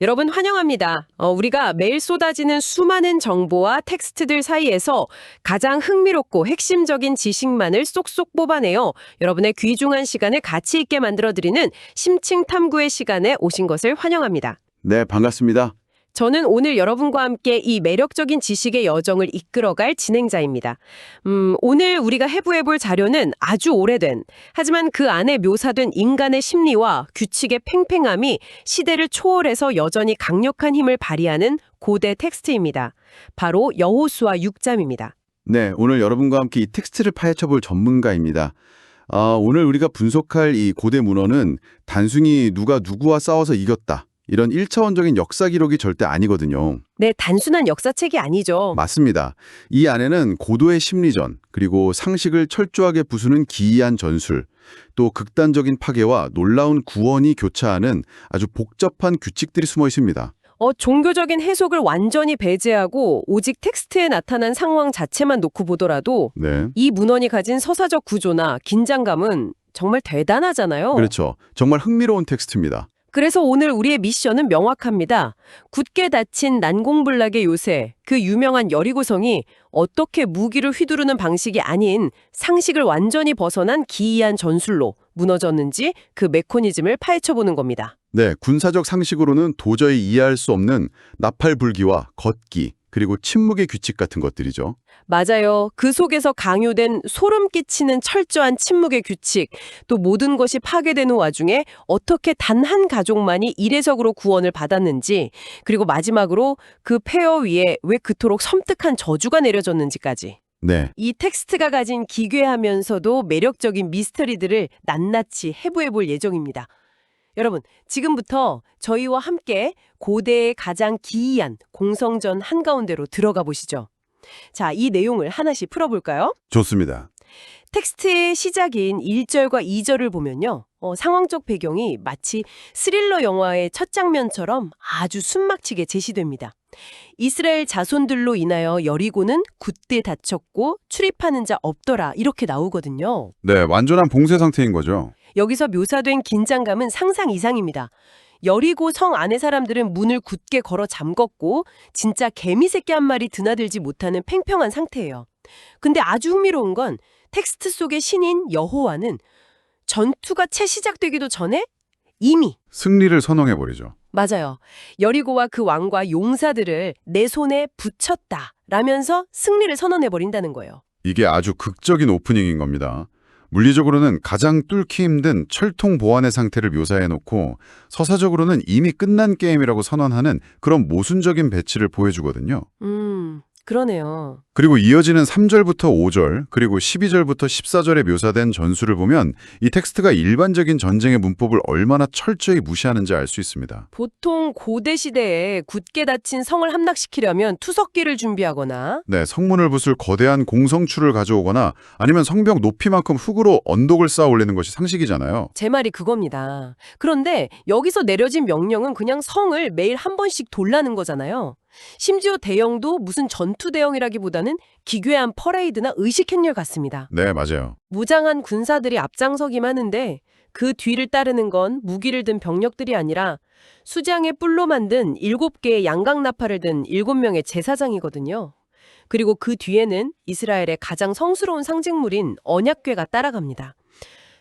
여러분 환영합니다. 우리가 매일 쏟아지는 수많은 정보와 텍스트들 사이에서 가장 흥미롭고 핵심적인 지식만을 쏙쏙 뽑아내어 여러분의 귀중한 시간을 가치 있게 만들어드리는 심층 탐구의 시간에 오신 것을 환영합니다. 네, 반갑습니다. 저는 오늘 여러분과 함께 이 매력적인 지식의 여정을 이끌어갈 진행자입니다. 오늘 우리가 해부해볼 자료는 아주 오래된, 하지만 그 안에 묘사된 인간의 심리와 규칙의 팽팽함이 시대를 초월해서 여전히 강력한 힘을 발휘하는 고대 텍스트입니다. 바로 여호수아 6장입니다. 네, 오늘 여러분과 함께 이 텍스트를 파헤쳐볼 전문가입니다. 오늘 우리가 분석할 이 고대 문헌은 단순히 누가 누구와 싸워서 이겼다, 이런 1차원적인 역사 기록이 절대 아니거든요. 네, 단순한 역사책이 아니죠. 맞습니다. 이 안에는 고도의 심리전, 그리고 상식을 철저하게 부수는 기이한 전술, 또 극단적인 파괴와 놀라운 구원이 교차하는 아주 복잡한 규칙들이 숨어 있습니다. 종교적인 해석을 완전히 배제하고 오직 텍스트에 나타난 상황 자체만 놓고 보더라도 네. 이 문헌이 가진 서사적 구조나 긴장감은 정말 대단하잖아요. 그렇죠. 정말 흥미로운 텍스트입니다. 그래서 오늘 우리의 미션은 명확합니다. 굳게 닫힌 난공불락의 요새, 그 유명한 여리고성이 어떻게 무기를 휘두르는 방식이 아닌 상식을 완전히 벗어난 기이한 전술로 무너졌는지 그 메커니즘을 파헤쳐보는 겁니다. 네, 군사적 상식으로는 도저히 이해할 수 없는 나팔불기와 걷기, 그리고 침묵의 규칙 같은 것들이죠. 맞아요. 그 속에서 강요된 소름 끼치는 철저한 침묵의 규칙, 또 모든 것이 파괴되는 와중에 어떻게 단 한 가족만이 이례적으로 구원을 받았는지, 그리고 마지막으로 그 폐허 위에 왜 그토록 섬뜩한 저주가 내려졌는지까지. 네, 이 텍스트가 가진 기괴하면서도 매력적인 미스터리들을 낱낱이 해부해 볼 예정입니다. 여러분, 지금부터 저희와 함께 고대의 가장 기이한 공성전 한가운데로 들어가 보시죠. 자, 이 내용을 하나씩 풀어볼까요? 좋습니다. 텍스트의 시작인 1절과 2절을 보면요. 상황적 배경이 마치 스릴러 영화의 첫 장면처럼 아주 숨막히게 제시됩니다. 이스라엘 자손들로 인하여 여리고는 굳게 닫혔고 출입하는 자 없더라 이렇게 나오거든요. 네, 완전한 봉쇄 상태인 거죠. 여기서 묘사된 긴장감은 상상 이상입니다. 여리고 성 안의 사람들은 문을 굳게 걸어 잠궜고 진짜 개미 새끼 한 마리 드나들지 못하는 팽팽한 상태예요. 근데 아주 흥미로운 건 텍스트 속의 신인 여호와는 전투가 채 시작되기도 전에 이미 승리를 선언해버리죠. 맞아요. 여리고와 그 왕과 용사들을 내 손에 붙였다 라면서 승리를 선언해버린다는 거예요. 이게 아주 극적인 오프닝인 겁니다. 물리적으로는 가장 뚫기 힘든 철통 보안의 상태를 묘사해놓고 서사적으로는 이미 끝난 게임이라고 선언하는 그런 모순적인 배치를 보여주거든요. 그러네요. 그리고 이어지는 3절부터 5절, 그리고 12절부터 14절에 묘사된 전술을 보면 이 텍스트가 일반적인 전쟁의 문법을 얼마나 철저히 무시하는지 알 수 있습니다. 보통 고대 시대에 굳게 닫힌 성을 함락시키려면 투석기를 준비하거나 네, 성문을 부술 거대한 공성추를 가져오거나 아니면 성벽 높이만큼 흙으로 언덕을 쌓아 올리는 것이 상식이잖아요. 제 말이 그겁니다. 그런데 여기서 내려진 명령은 그냥 성을 매일 한 번씩 돌라는 거잖아요. 심지어 대형도 무슨 전투 대형이라기보다는 기괴한 퍼레이드나 의식행렬 같습니다. 네, 맞아요. 무장한 군사들이 앞장서기만 하는데 그 뒤를 따르는 건 무기를 든 병력들이 아니라 수장의 뿔로 만든 7개의 양각나팔을 든 7명의 제사장이거든요. 그리고 그 뒤에는 이스라엘의 가장 성스러운 상징물인 언약궤가 따라갑니다.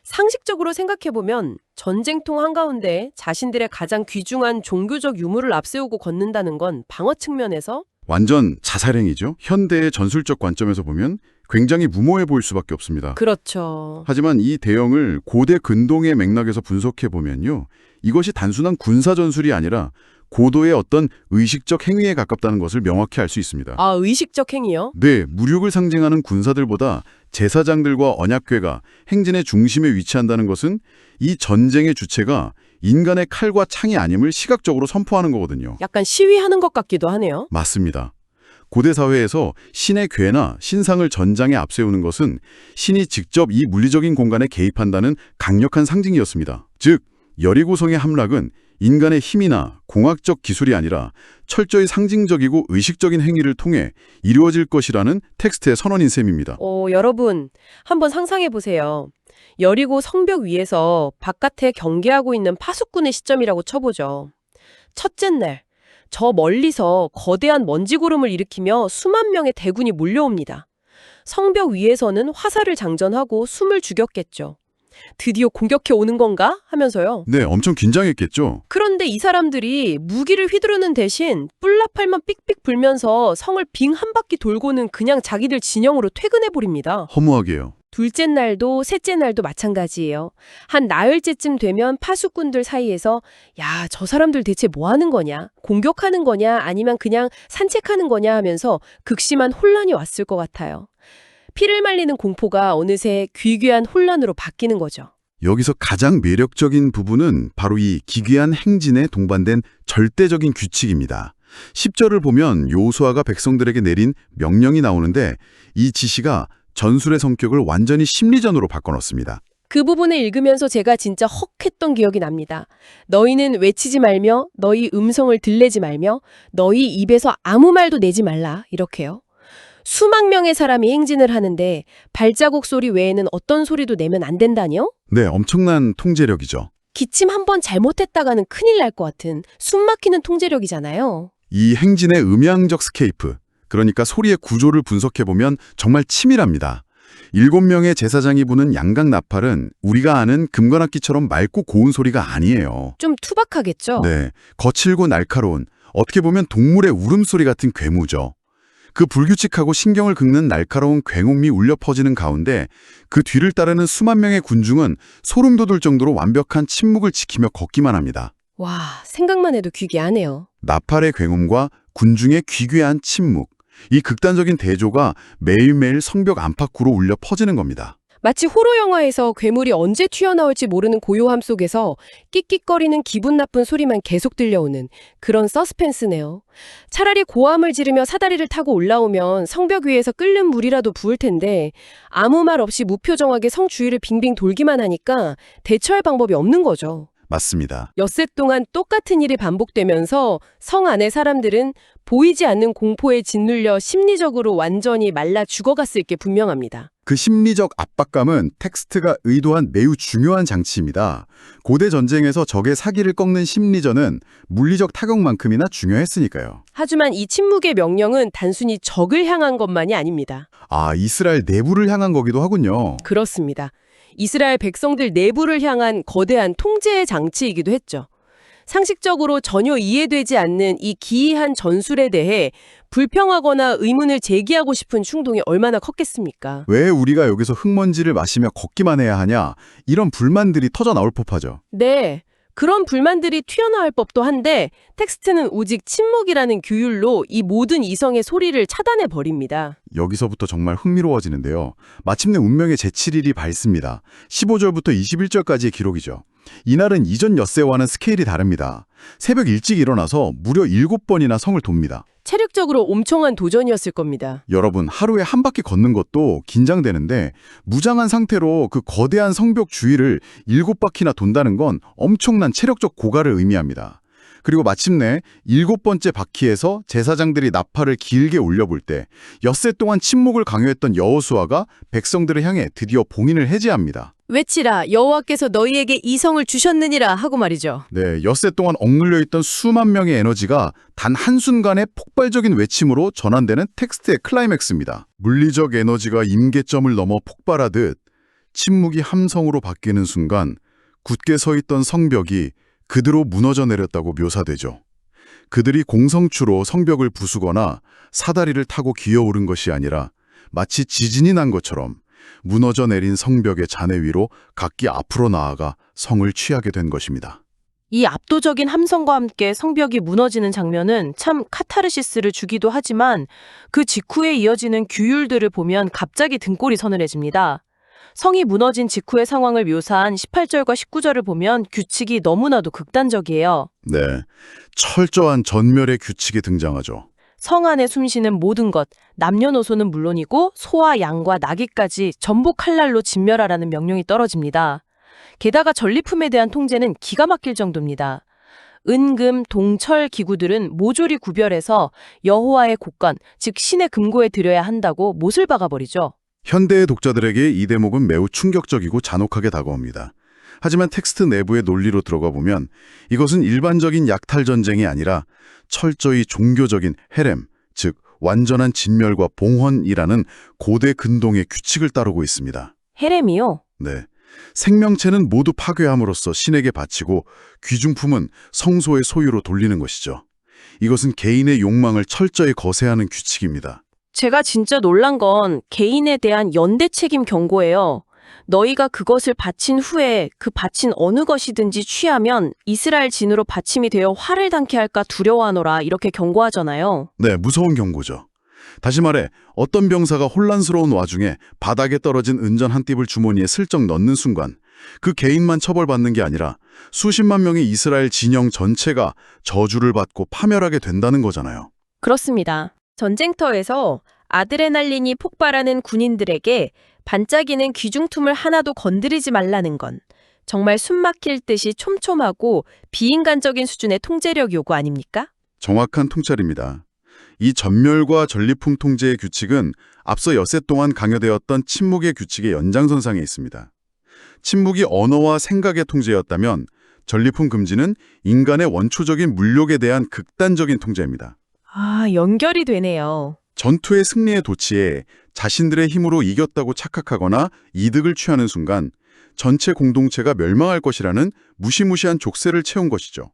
상식적으로 생각해보면 전쟁통 한가운데 자신들의 가장 귀중한 종교적 유물을 앞세우고 걷는다는 건 방어 측면에서 완전 자살행위죠. 현대의 전술적 관점에서 보면 굉장히 무모해 보일 수밖에 없습니다. 그렇죠. 하지만 이 대형을 고대 근동의 맥락에서 분석해 보면요, 이것이 단순한 군사 전술이 아니라 고도의 어떤 의식적 행위에 가깝다는 것을 명확히 알 수 있습니다. 아, 의식적 행위요? 네, 무력을 상징하는 군사들보다 제사장들과 언약궤가 행진의 중심에 위치한다는 것은 이 전쟁의 주체가 인간의 칼과 창이 아님을 시각적으로 선포하는 거거든요. 약간 시위하는 것 같기도 하네요. 맞습니다. 고대 사회에서 신의 궤나 신상을 전장에 앞세우는 것은 신이 직접 이 물리적인 공간에 개입한다는 강력한 상징이었습니다. 즉, 여리고성의 함락은 인간의 힘이나 공학적 기술이 아니라 철저히 상징적이고 의식적인 행위를 통해 이루어질 것이라는 텍스트의 선언인 셈입니다. 여러분, 한번 상상해 보세요. 여리고 성벽 위에서 바깥에 경계하고 있는 파수꾼의 시점이라고 쳐보죠. 첫째 날, 저 멀리서 거대한 먼지구름을 일으키며 수만 명의 대군이 몰려옵니다. 성벽 위에서는 화살을 장전하고 숨을 죽였겠죠. 드디어 공격해 오는 건가? 하면서요. 네, 엄청 긴장했겠죠. 그런데 이 사람들이 무기를 휘두르는 대신 뿔나팔만 삑삑 불면서 성을 빙 한 바퀴 돌고는 그냥 자기들 진영으로 퇴근해버립니다. 허무하게요. 둘째 날도 셋째 날도 마찬가지예요. 한 나흘째쯤 되면 파수꾼들 사이에서 야, 저 사람들 대체 뭐 하는 거냐? 공격하는 거냐? 아니면 그냥 산책하는 거냐 하면서 극심한 혼란이 왔을 것 같아요. 피를 말리는 공포가 어느새 귀귀한 혼란으로 바뀌는 거죠. 여기서 가장 매력적인 부분은 바로 이 기괴한 행진에 동반된 절대적인 규칙입니다. 10절을 보면 여호수아가 백성들에게 내린 명령이 나오는데 이 지시가 전술의 성격을 완전히 심리전으로 바꿔놓습니다. 그 부분을 읽으면서 제가 진짜 헉했던 기억이 납니다. 너희는 외치지 말며 너희 음성을 들내지 말며 너희 입에서 아무 말도 내지 말라 이렇게요. 수만 명의 사람이 행진을 하는데 발자국 소리 외에는 어떤 소리도 내면 안 된다뇨? 네, 엄청난 통제력이죠. 기침 한 번 잘못했다가는 큰일 날 것 같은 숨막히는 통제력이잖아요. 이 행진의 음향적 스케이프, 그러니까 소리의 구조를 분석해보면 정말 치밀합니다. 7명의 제사장이 부는 양각 나팔은 우리가 아는 금관악기처럼 맑고 고운 소리가 아니에요. 좀 투박하겠죠? 네, 거칠고 날카로운, 어떻게 보면 동물의 울음소리 같은 괴무죠. 그 불규칙하고 신경을 긁는 날카로운 굉음이 울려 퍼지는 가운데 그 뒤를 따르는 수만 명의 군중은 소름 돋을 정도로 완벽한 침묵을 지키며 걷기만 합니다. 와, 생각만 해도 귀귀하네요. 나팔의 굉음과 군중의 귀괴한 침묵, 이 극단적인 대조가 매일매일 성벽 안팎으로 울려 퍼지는 겁니다. 마치 호러 영화에서 괴물이 언제 튀어나올지 모르는 고요함 속에서 끽끽거리는 기분 나쁜 소리만 계속 들려오는 그런 서스펜스네요. 차라리 고함을 지르며 사다리를 타고 올라오면 성벽 위에서 끓는 물이라도 부을 텐데 아무 말 없이 무표정하게 성 주위를 빙빙 돌기만 하니까 대처할 방법이 없는 거죠. 맞습니다. 엿새 동안 똑같은 일이 반복되면서 성 안의 사람들은 보이지 않는 공포에 짓눌려 심리적으로 완전히 말라 죽어갔을 게 분명합니다. 그 심리적 압박감은 텍스트가 의도한 매우 중요한 장치입니다. 고대 전쟁에서 적의 사기를 꺾는 심리전은 물리적 타격만큼이나 중요했으니까요. 하지만 이 침묵의 명령은 단순히 적을 향한 것만이 아닙니다. 아, 이스라엘 내부를 향한 거기도 하군요. 그렇습니다. 이스라엘 백성들 내부를 향한 거대한 통제의 장치이기도 했죠. 상식적으로 전혀 이해되지 않는 이 기이한 전술에 대해 불평하거나 의문을 제기하고 싶은 충동이 얼마나 컸겠습니까? 왜 우리가 여기서 흙먼지를 마시며 걷기만 해야 하냐? 이런 불만들이 터져 나올 법하죠. 네, 그런 불만들이 튀어나올 법도 한데 텍스트는 오직 침묵이라는 규율로 이 모든 이성의 소리를 차단해 버립니다. 여기서부터 정말 흥미로워지는데요. 마침내 운명의 제7일이 밝습니다. 15절부터 21절까지의 기록이죠. 이날은 이전 엿새와는 스케일이 다릅니다. 새벽 일찍 일어나서 무려 7번이나 성을 돕니다. 체력적으로 엄청난 도전이었을 겁니다. 여러분, 하루에 한 바퀴 걷는 것도 긴장되는데 무장한 상태로 그 거대한 성벽 주위를 7바퀴나 돈다는 건 엄청난 체력적 고갈을 의미합니다. 그리고 마침내 7번째 바퀴에서 제사장들이 나팔을 길게 올려볼 때 엿새 동안 침묵을 강요했던 여호수아가 백성들을 향해 드디어 봉인을 해제합니다. 외치라 여호와께서 너희에게 이 성을 주셨느니라 하고 말이죠. 네, 엿새 동안 억눌려 있던 수만 명의 에너지가 단 한순간의 폭발적인 외침으로 전환되는 텍스트의 클라이맥스입니다. 물리적 에너지가 임계점을 넘어 폭발하듯 침묵이 함성으로 바뀌는 순간 굳게 서 있던 성벽이 그대로 무너져 내렸다고 묘사되죠. 그들이 공성추로 성벽을 부수거나 사다리를 타고 기어오른 것이 아니라 마치 지진이 난 것처럼 무너져 내린 성벽의 잔해 위로 각기 앞으로 나아가 성을 취하게 된 것입니다. 이 압도적인 함성과 함께 성벽이 무너지는 장면은 참 카타르시스를 주기도 하지만 그 직후에 이어지는 규율들을 보면 갑자기 등골이 서늘해집니다. 성이 무너진 직후의 상황을 묘사한 18절과 19절을 보면 규칙이 너무나도 극단적이에요. 네, 철저한 전멸의 규칙이 등장하죠. 성 안에 숨쉬는 모든 것, 남녀노소는 물론이고 소와 양과 나귀까지 전부 칼날로 진멸하라는 명령이 떨어집니다. 게다가 전리품에 대한 통제는 기가 막힐 정도입니다. 은, 금, 동, 철 기구들은 모조리 구별해서 여호와의 곳간, 즉 신의 금고에 들여야 한다고 못을 박아버리죠. 현대의 독자들에게 이 대목은 매우 충격적이고 잔혹하게 다가옵니다. 하지만 텍스트 내부의 논리로 들어가 보면 이것은 일반적인 약탈 전쟁이 아니라 철저히 종교적인 헤렘, 즉 완전한 진멸과 봉헌이라는 고대 근동의 규칙을 따르고 있습니다. 헤렘이요? 네. 생명체는 모두 파괴함으로써 신에게 바치고 귀중품은 성소의 소유로 돌리는 것이죠. 이것은 개인의 욕망을 철저히 거세하는 규칙입니다. 제가 진짜 놀란 건 개인에 대한 연대 책임 경고예요. 너희가 그것을 바친 후에 그 바친 어느 것이든지 취하면 이스라엘 진으로 받침이 되어 화를 당케 할까 두려워하노라 이렇게 경고하잖아요. 네, 무서운 경고죠. 다시 말해 어떤 병사가 혼란스러운 와중에 바닥에 떨어진 은전 한 띠을 주머니에 슬쩍 넣는 순간 그 개인만 처벌받는 게 아니라 수십만 명의 이스라엘 진영 전체가 저주를 받고 파멸하게 된다는 거잖아요. 그렇습니다. 전쟁터에서 아드레날린이 폭발하는 군인들에게 반짝이는 귀중품을 하나도 건드리지 말라는 건 정말 숨막힐 듯이 촘촘하고 비인간적인 수준의 통제력 요구 아닙니까? 정확한 통찰입니다. 이 전멸과 전리품 통제의 규칙은 앞서 엿새 동안 강요되었던 침묵의 규칙의 연장선상에 있습니다. 침묵이 언어와 생각의 통제였다면 전리품 금지는 인간의 원초적인 물욕에 대한 극단적인 통제입니다. 아, 연결이 되네요. 전투의 승리에 도취해 자신들의 힘으로 이겼다고 착각하거나 이득을 취하는 순간 전체 공동체가 멸망할 것이라는 무시무시한 족쇄를 채운 것이죠.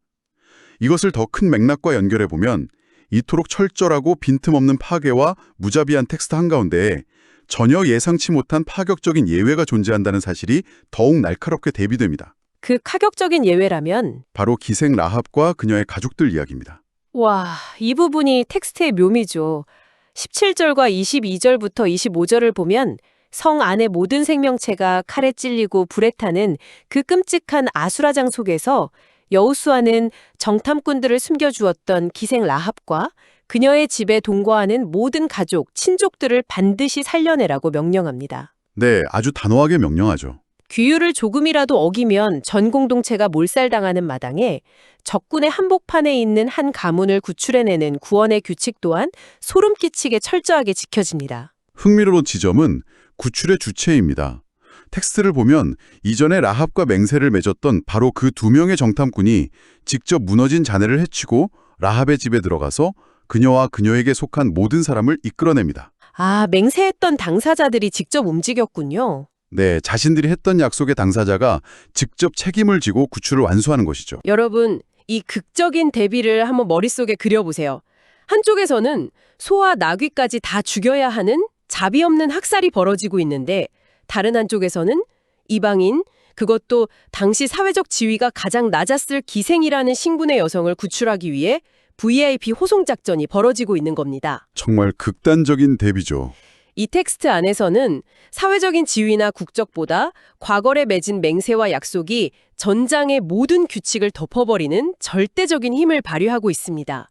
이것을 더 큰 맥락과 연결해보면 이토록 철저하고 빈틈없는 파괴와 무자비한 텍스트 한가운데에 전혀 예상치 못한 파격적인 예외가 존재한다는 사실이 더욱 날카롭게 대비됩니다. 그 파격적인 예외라면 바로 기생 라합과 그녀의 가족들 이야기입니다. 와, 이 부분이 텍스트의 묘미죠. 17절과 22절부터 25절을 보면 성 안의 모든 생명체가 칼에 찔리고 불에 타는 그 끔찍한 아수라장 속에서 여호수아는 정탐꾼들을 숨겨주었던 기생 라합과 그녀의 집에 동거하는 모든 가족, 친족들을 반드시 살려내라고 명령합니다. 네, 아주 단호하게 명령하죠. 규율을 조금이라도 어기면 전 공동체가 몰살당하는 마당에 적군의 한복판에 있는 한 가문을 구출해내는 구원의 규칙 또한 소름 끼치게 철저하게 지켜집니다. 흥미로운 지점은 구출의 주체입니다. 텍스트를 보면 이전에 라합과 맹세를 맺었던 바로 그 두 명의 정탐꾼이 직접 무너진 자네를 해치고 라합의 집에 들어가서 그녀와 그녀에게 속한 모든 사람을 이끌어냅니다. 아, 맹세했던 당사자들이 직접 움직였군요. 네, 자신들이 했던 약속의 당사자가 직접 책임을 지고 구출을 완수하는 것이죠. 여러분, 이 극적인 대비를 한번 머릿속에 그려보세요. 한쪽에서는 소와 나귀까지 다 죽여야 하는 자비 없는 학살이 벌어지고 있는데 다른 한쪽에서는 이방인, 그것도 당시 사회적 지위가 가장 낮았을 기생이라는 신분의 여성을 구출하기 위해 VIP 호송작전이 벌어지고 있는 겁니다. 정말 극단적인 대비죠. 이 텍스트 안에서는 사회적인 지위나 국적보다 과거에 맺은 맹세와 약속이 전장의 모든 규칙을 덮어버리는 절대적인 힘을 발휘하고 있습니다.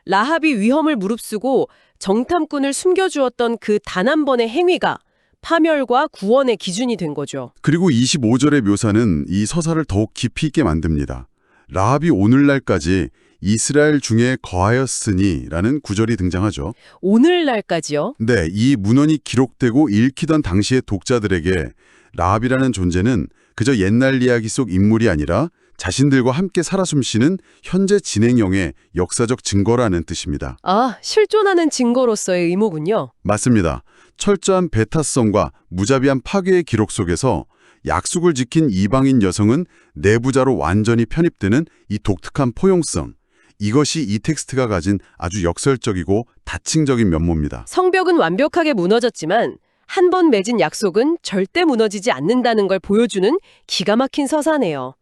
라합이 위험을 무릅쓰고 정탐꾼을 숨겨주었던 그 단 한 번의 행위가 파멸과 구원의 기준이 된 거죠. 그리고 25절의 묘사는 이 서사를 더욱 깊이 있게 만듭니다. 라합이 오늘날까지 이스라엘 중에 거하였으니라는 구절이 등장하죠. 오늘날까지요? 네, 이 문헌이 기록되고 읽히던 당시의 독자들에게 라합이라는 존재는 그저 옛날 이야기 속 인물이 아니라 자신들과 함께 살아 숨쉬는 현재 진행형의 역사적 증거라는 뜻입니다. 아, 실존하는 증거로서의 의무군요. 맞습니다. 철저한 배타성과 무자비한 파괴의 기록 속에서 약속을 지킨 이방인 여성은 내부자로 완전히 편입되는 이 독특한 포용성. 이것이 이 텍스트가 가진 아주 역설적이고 다층적인 면모입니다. 성벽은 완벽하게 무너졌지만 한 번 맺은 약속은 절대 무너지지 않는다는 걸 보여주는 기가 막힌 서사네요.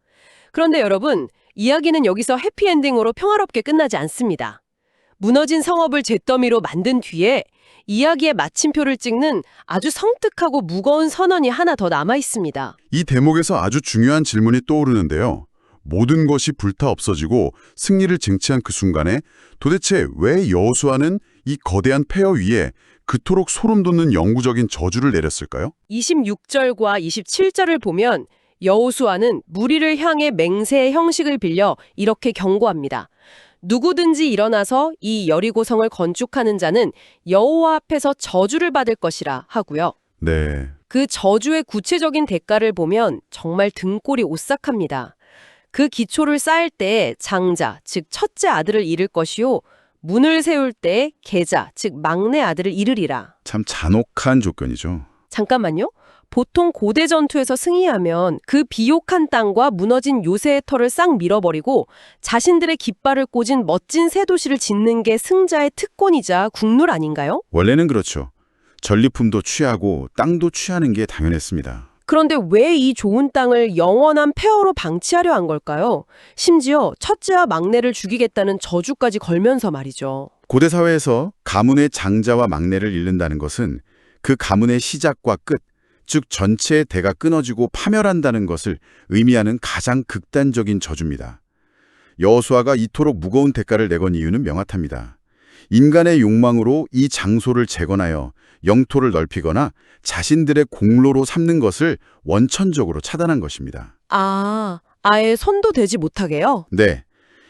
그런데 여러분, 이야기는 여기서 해피엔딩으로 평화롭게 끝나지 않습니다. 무너진 성읍을 잿더미로 만든 뒤에 이야기의 마침표를 찍는 아주 성특하고 무거운 선언이 하나 더 남아 있습니다. 이 대목에서 아주 중요한 질문이 떠오르는데요. 모든 것이 불타 없어지고 승리를 쟁취한 그 순간에 도대체 왜 여호수아는 이 거대한 폐허 위에 그토록 소름 돋는 영구적인 저주를 내렸을까요? 26절과 27절을 보면 여호수아는 무리를 향해 맹세의 형식을 빌려 이렇게 경고합니다. 누구든지 일어나서 이 여리고성을 건축하는 자는 여호와 앞에서 저주를 받을 것이라 하고요. 네, 그 저주의 구체적인 대가를 보면 정말 등골이 오싹합니다. 그 기초를 쌓을 때 장자, 즉 첫째 아들을 잃을 것이요 문을 세울 때 계자, 즉 막내 아들을 잃으리라. 참 잔혹한 조건이죠. 잠깐만요. 보통 고대 전투에서 승리하면 그 비옥한 땅과 무너진 요새의 터를 싹 밀어버리고 자신들의 깃발을 꽂은 멋진 새 도시를 짓는 게 승자의 특권이자 국룰 아닌가요? 원래는 그렇죠. 전리품도 취하고 땅도 취하는 게 당연했습니다. 그런데 왜 이 좋은 땅을 영원한 폐허로 방치하려 한 걸까요? 심지어 첫째와 막내를 죽이겠다는 저주까지 걸면서 말이죠. 고대 사회에서 가문의 장자와 막내를 잃는다는 것은 그 가문의 시작과 끝, 즉 전체의 대가 끊어지고 파멸한다는 것을 의미하는 가장 극단적인 저주입니다. 여호수아가 이토록 무거운 대가를 내건 이유는 명확합니다. 인간의 욕망으로 이 장소를 재건하여 영토를 넓히거나 자신들의 공로로 삼는 것을 원천적으로 차단한 것입니다. 아예 손도 대지 못하게요? 네,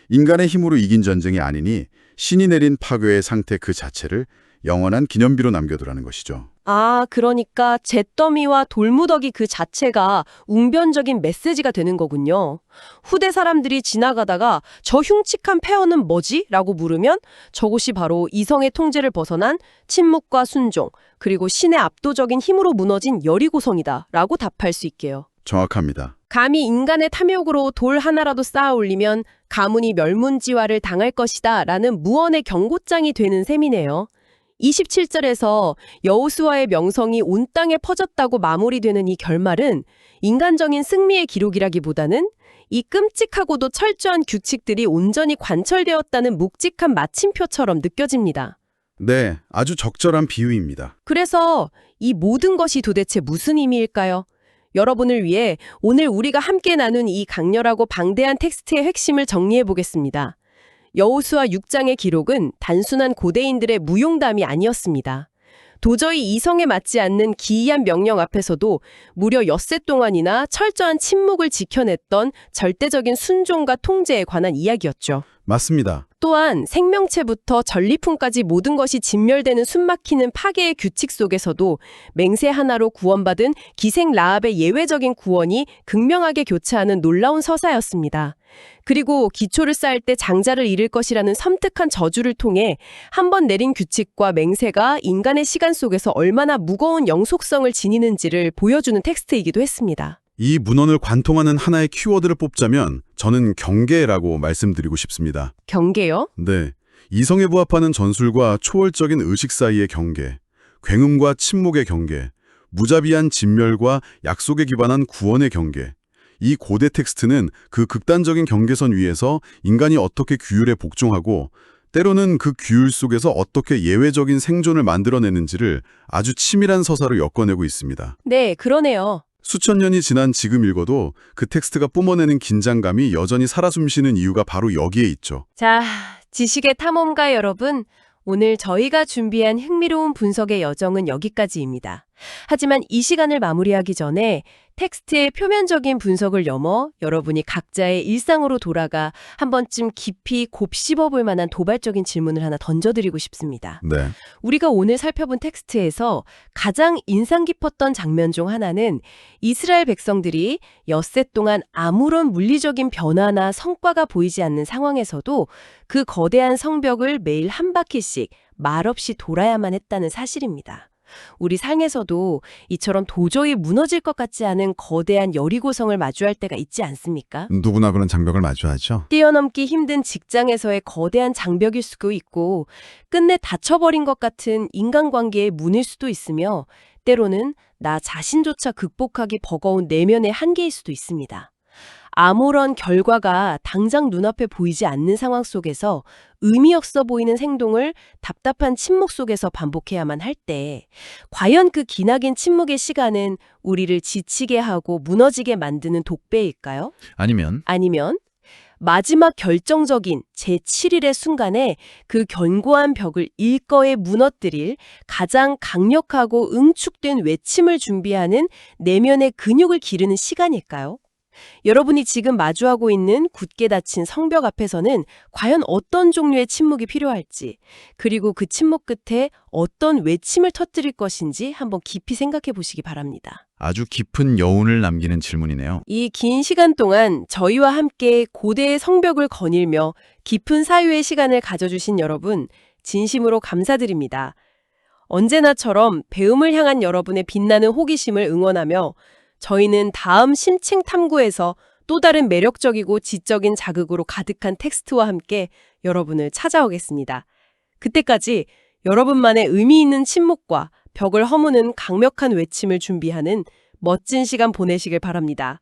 인간의 힘으로 이긴 전쟁이 아니니 신이 내린 파괴의 상태 그 자체를 영원한 기념비로 남겨두라는 것이죠. 그러니까 잿더미와 돌무더기 그 자체가 웅변적인 메시지가 되는 거군요. 후대 사람들이 지나가다가 저 흉측한 폐허는 뭐지? 라고 물으면 저곳이 바로 이성의 통제를 벗어난 침묵과 순종, 그리고 신의 압도적인 힘으로 무너진 여리고성이다 라고 답할 수 있게요. 정확합니다. 감히 인간의 탐욕으로 돌 하나라도 쌓아 올리면 가문이 멸문지화를 당할 것이다 라는 무언의 경고장이 되는 셈이네요. 27절에서 여호수아의 명성이 온 땅에 퍼졌다고 마무리되는 이 결말은 인간적인 승리의 기록이라기보다는 이 끔찍하고도 철저한 규칙들이 온전히 관철되었다는 묵직한 마침표처럼 느껴집니다. 네, 아주 적절한 비유입니다. 그래서 이 모든 것이 도대체 무슨 의미일까요? 여러분을 위해 오늘 우리가 함께 나눈 이 강렬하고 방대한 텍스트의 핵심을 정리해 보겠습니다. 여호수아 6장의 기록은 단순한 고대인들의 무용담이 아니었습니다. 도저히 이성에 맞지 않는 기이한 명령 앞에서도 무려 엿새 동안이나 철저한 침묵을 지켜냈던 절대적인 순종과 통제에 관한 이야기였죠. 맞습니다. 또한 생명체부터 전리품까지 모든 것이 진멸되는 숨막히는 파괴의 규칙 속에서도 맹세 하나로 구원받은 기생 라합의 예외적인 구원이 극명하게 교차하는 놀라운 서사였습니다. 그리고 기초를 쌓을 때 장자를 잃을 것이라는 섬뜩한 저주를 통해 한 번 내린 규칙과 맹세가 인간의 시간 속에서 얼마나 무거운 영속성을 지니는지를 보여주는 텍스트이기도 했습니다. 이 문헌을 관통하는 하나의 키워드를 뽑자면 저는 경계라고 말씀드리고 싶습니다. 경계요? 네, 이성에 부합하는 전술과 초월적인 의식 사이의 경계, 굉음과 침묵의 경계, 무자비한 진멸과 약속에 기반한 구원의 경계. 이 고대 텍스트는 그 극단적인 경계선 위에서 인간이 어떻게 규율에 복종하고 때로는 그 규율 속에서 어떻게 예외적인 생존을 만들어내는지를 아주 치밀한 서사로 엮어내고 있습니다. 네, 그러네요. 수천 년이 지난 지금 읽어도 그 텍스트가 뿜어내는 긴장감이 여전히 살아 숨쉬는 이유가 바로 여기에 있죠. 자, 지식의 탐험가 여러분, 오늘 저희가 준비한 흥미로운 분석의 여정은 여기까지입니다. 하지만 이 시간을 마무리하기 전에 텍스트의 표면적인 분석을 넘어 여러분이 각자의 일상으로 돌아가 한 번쯤 깊이 곱씹어볼 만한 도발적인 질문을 하나 던져드리고 싶습니다. 네. 우리가 오늘 살펴본 텍스트에서 가장 인상 깊었던 장면 중 하나는 이스라엘 백성들이 엿새 동안 아무런 물리적인 변화나 성과가 보이지 않는 상황에서도 그 거대한 성벽을 매일 한 바퀴씩 말없이 돌아야만 했다는 사실입니다. 우리 삶에서도 이처럼 도저히 무너질 것 같지 않은 거대한 여리고성을 마주할 때가 있지 않습니까? 누구나 그런 장벽을 마주하죠. 뛰어넘기 힘든 직장에서의 거대한 장벽일 수도 있고 끝내 닫혀버린 것 같은 인간관계의 문일 수도 있으며 때로는 나 자신조차 극복하기 버거운 내면의 한계일 수도 있습니다. 아무런 결과가 당장 눈앞에 보이지 않는 상황 속에서 의미 없어 보이는 행동을 답답한 침묵 속에서 반복해야만 할 때 과연 그 기나긴 침묵의 시간은 우리를 지치게 하고 무너지게 만드는 독배일까요? 아니면 마지막 결정적인 제7일의 순간에 그 견고한 벽을 일거에 무너뜨릴 가장 강력하고 응축된 외침을 준비하는 내면의 근육을 기르는 시간일까요? 여러분이 지금 마주하고 있는 굳게 닫힌 성벽 앞에서는 과연 어떤 종류의 침묵이 필요할지, 그리고 그 침묵 끝에 어떤 외침을 터뜨릴 것인지 한번 깊이 생각해 보시기 바랍니다. 아주 깊은 여운을 남기는 질문이네요. 이 긴 시간 동안 저희와 함께 고대의 성벽을 거닐며 깊은 사유의 시간을 가져주신 여러분, 진심으로 감사드립니다. 언제나처럼 배움을 향한 여러분의 빛나는 호기심을 응원하며 저희는 다음 심층 탐구에서 또 다른 매력적이고 지적인 자극으로 가득한 텍스트와 함께 여러분을 찾아오겠습니다. 그때까지 여러분만의 의미 있는 침묵과 벽을 허무는 강력한 외침을 준비하는 멋진 시간 보내시길 바랍니다.